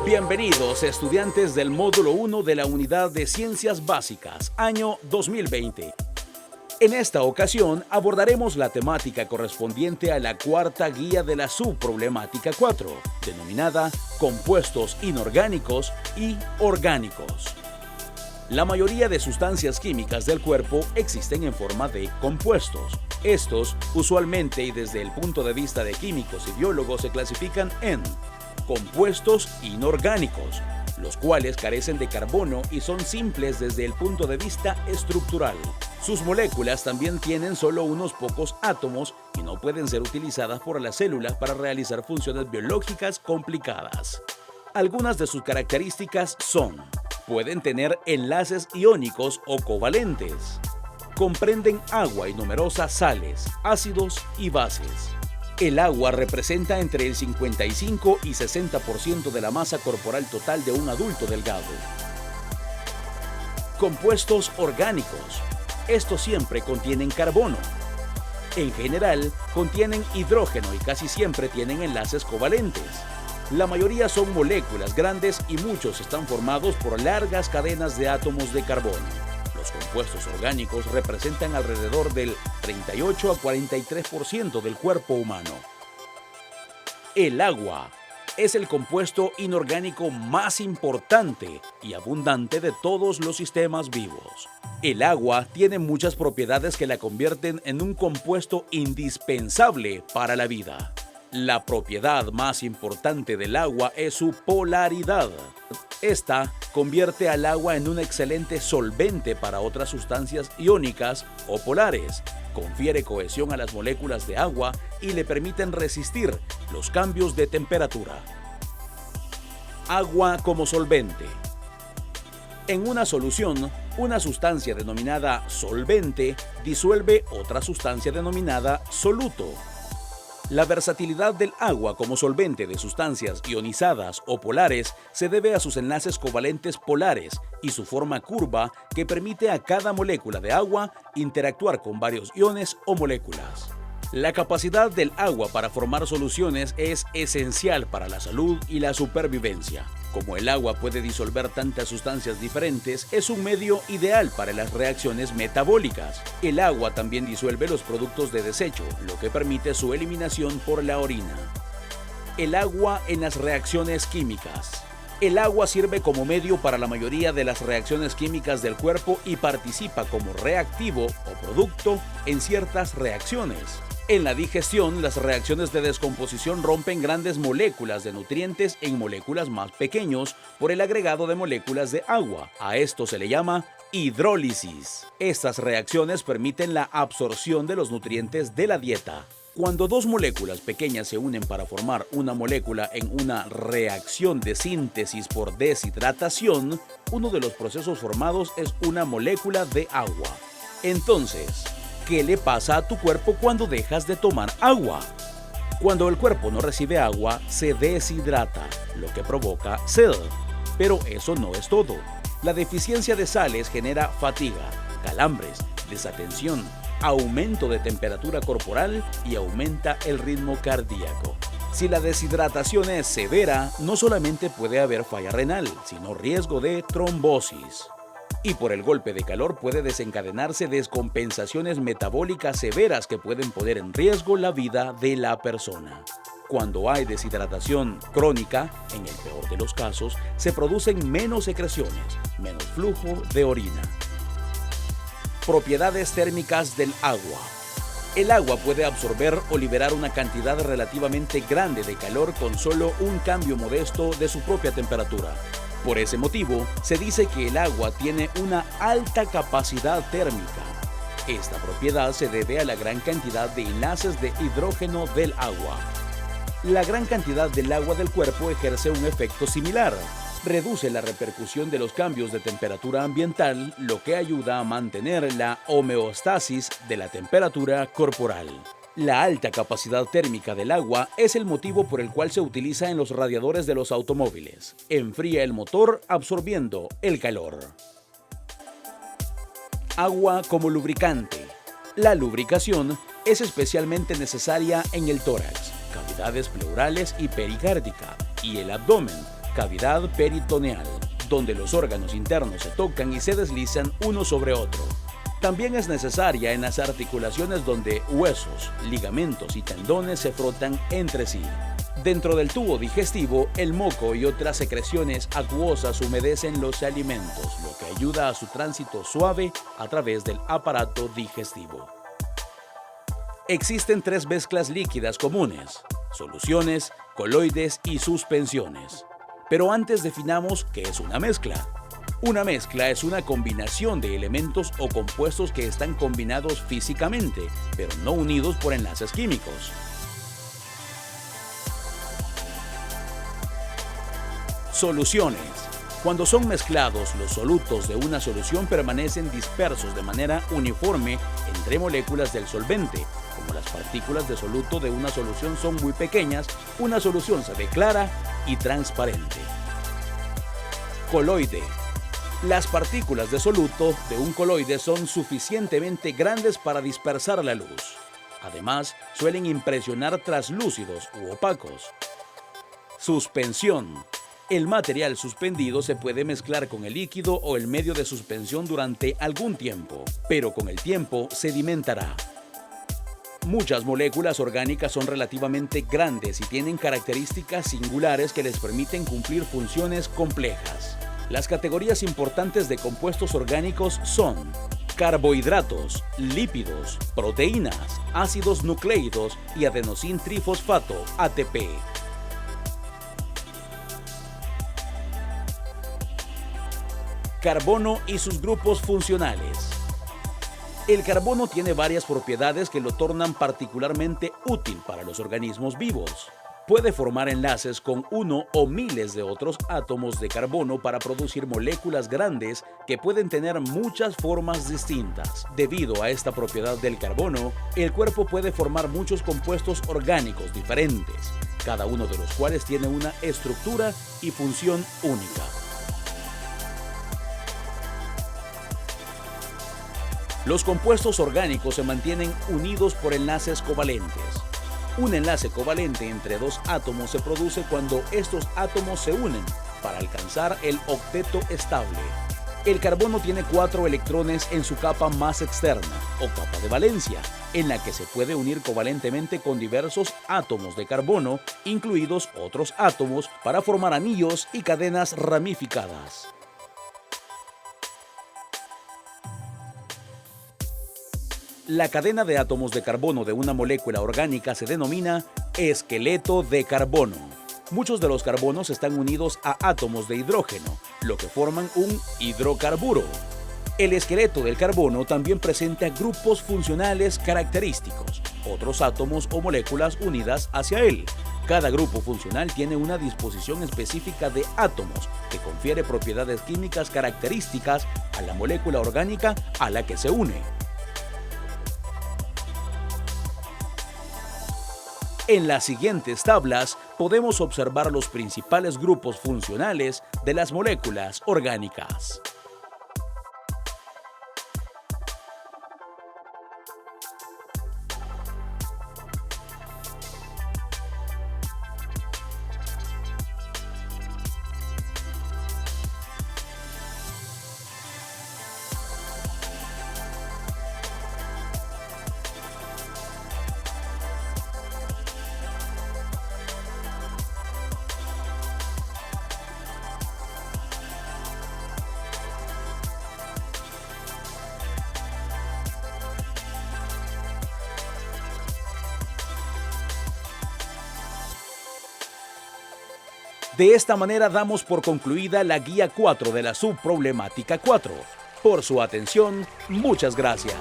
Bienvenidos, estudiantes del módulo 1 de la Unidad de Ciencias Básicas, año 2020. En esta ocasión abordaremos la temática correspondiente a la cuarta guía de la subproblemática 4, denominada Compuestos inorgánicos y orgánicos. La mayoría de sustancias químicas del cuerpo existen en forma de compuestos. Estos, usualmente y desde el punto de vista de químicos y biólogos, se clasifican en compuestos inorgánicos, los cuales carecen de carbono y son simples desde el punto de vista estructural. Sus moléculas también tienen solo unos pocos átomos y no pueden ser utilizadas por las células para realizar funciones biológicas complicadas. Algunas de sus características son: pueden tener enlaces iónicos o covalentes. Comprenden agua y numerosas sales, ácidos y bases. El agua representa entre el 55 y 60% de la masa corporal total de un adulto delgado. Compuestos orgánicos. Estos siempre contienen carbono. En general, contienen hidrógeno y casi siempre tienen enlaces covalentes. La mayoría son moléculas grandes y muchos están formados por largas cadenas de átomos de carbono. Los compuestos orgánicos representan alrededor del 38 a 43% del cuerpo humano. El agua es el compuesto inorgánico más importante y abundante de todos los sistemas vivos. El agua tiene muchas propiedades que la convierten en un compuesto indispensable para la vida. La propiedad más importante del agua es su polaridad. Esta convierte al agua en un excelente solvente para otras sustancias iónicas o polares, confiere cohesión a las moléculas de agua y le permiten resistir los cambios de temperatura. Agua como solvente. En una solución, una sustancia denominada solvente disuelve otra sustancia denominada soluto. La versatilidad del agua como solvente de sustancias ionizadas o polares se debe a sus enlaces covalentes polares y su forma curva que permite a cada molécula de agua interactuar con varios iones o moléculas. La capacidad del agua para formar soluciones es esencial para la salud y la supervivencia. Como el agua puede disolver tantas sustancias diferentes, es un medio ideal para las reacciones metabólicas. El agua también disuelve los productos de desecho, lo que permite su eliminación por la orina. El agua en las reacciones químicas. El agua sirve como medio para la mayoría de las reacciones químicas del cuerpo y participa como reactivo o producto en ciertas reacciones. En la digestión, las reacciones de descomposición rompen grandes moléculas de nutrientes en moléculas más pequeños por el agregado de moléculas de agua. A esto se le llama hidrólisis. Estas reacciones permiten la absorción de los nutrientes de la dieta. Cuando dos moléculas pequeñas se unen para formar una molécula en una reacción de síntesis por deshidratación, uno de los procesos formados es una molécula de agua. Entonces, ¿qué le pasa a tu cuerpo cuando dejas de tomar agua? Cuando el cuerpo no recibe agua, se deshidrata, lo que provoca sed. Pero eso no es todo. La deficiencia de sales genera fatiga, calambres, desatención, aumento de temperatura corporal y aumenta el ritmo cardíaco. Si la deshidratación es severa, no solamente puede haber falla renal, sino riesgo de trombosis. Y por el golpe de calor puede desencadenarse descompensaciones metabólicas severas que pueden poner en riesgo la vida de la persona. Cuando hay deshidratación crónica, en el peor de los casos, se producen menos secreciones, menos flujo de orina. Propiedades térmicas del agua. El agua puede absorber o liberar una cantidad relativamente grande de calor con solo un cambio modesto de su propia temperatura. Por ese motivo, se dice que el agua tiene una alta capacidad térmica. Esta propiedad se debe a la gran cantidad de enlaces de hidrógeno del agua. La gran cantidad del agua del cuerpo ejerce un efecto similar. Reduce la repercusión de los cambios de temperatura ambiental, lo que ayuda a mantener la homeostasis de la temperatura corporal. La alta capacidad térmica del agua es el motivo por el cual se utiliza en los radiadores de los automóviles. Enfría el motor absorbiendo el calor. Agua como lubricante. La lubricación es especialmente necesaria en el tórax, cavidades pleurales y pericárdica, y el abdomen, Cavidad peritoneal, donde los órganos internos se tocan y se deslizan uno sobre otro. También es necesaria en las articulaciones donde huesos, ligamentos y tendones se frotan entre sí. Dentro del tubo digestivo, el moco y otras secreciones acuosas humedecen los alimentos, lo que ayuda a su tránsito suave a través del aparato digestivo. Existen 3 mezclas líquidas comunes: soluciones, coloides y suspensiones. Pero antes definamos qué es una mezcla. Una mezcla es una combinación de elementos o compuestos que están combinados físicamente, pero no unidos por enlaces químicos. Soluciones. Cuando son mezclados, los solutos de una solución permanecen dispersos de manera uniforme entre moléculas del solvente. Como las partículas de soluto de una solución son muy pequeñas, una solución se ve clara y transparente. Coloide. Las partículas de soluto de un coloide son suficientemente grandes para dispersar la luz. Además, suelen impresionar translúcidos u opacos. Suspensión. El material suspendido se puede mezclar con el líquido o el medio de suspensión durante algún tiempo, pero con el tiempo sedimentará. Muchas moléculas orgánicas son relativamente grandes y tienen características singulares que les permiten cumplir funciones complejas. Las categorías importantes de compuestos orgánicos son carbohidratos, lípidos, proteínas, ácidos nucleicos y adenosín trifosfato, ATP. Carbono y sus grupos funcionales. El carbono tiene varias propiedades que lo tornan particularmente útil para los organismos vivos. Puede formar enlaces con uno o miles de otros átomos de carbono para producir moléculas grandes que pueden tener muchas formas distintas. Debido a esta propiedad del carbono, el cuerpo puede formar muchos compuestos orgánicos diferentes, cada uno de los cuales tiene una estructura y función única. Los compuestos orgánicos se mantienen unidos por enlaces covalentes. Un enlace covalente entre 2 átomos se produce cuando estos átomos se unen para alcanzar el octeto estable. El carbono tiene 4 electrones en su capa más externa, o capa de valencia, en la que se puede unir covalentemente con diversos átomos de carbono, incluidos otros átomos, para formar anillos y cadenas ramificadas. La cadena de átomos de carbono de una molécula orgánica se denomina esqueleto de carbono. Muchos de los carbonos están unidos a átomos de hidrógeno, lo que forman un hidrocarburo. El esqueleto del carbono también presenta grupos funcionales característicos, otros átomos o moléculas unidas hacia él. Cada grupo funcional tiene una disposición específica de átomos que confiere propiedades químicas características a la molécula orgánica a la que se une. En las siguientes tablas podemos observar los principales grupos funcionales de las moléculas orgánicas. De esta manera damos por concluida la guía 4 de la subproblemática 4. Por su atención, muchas gracias.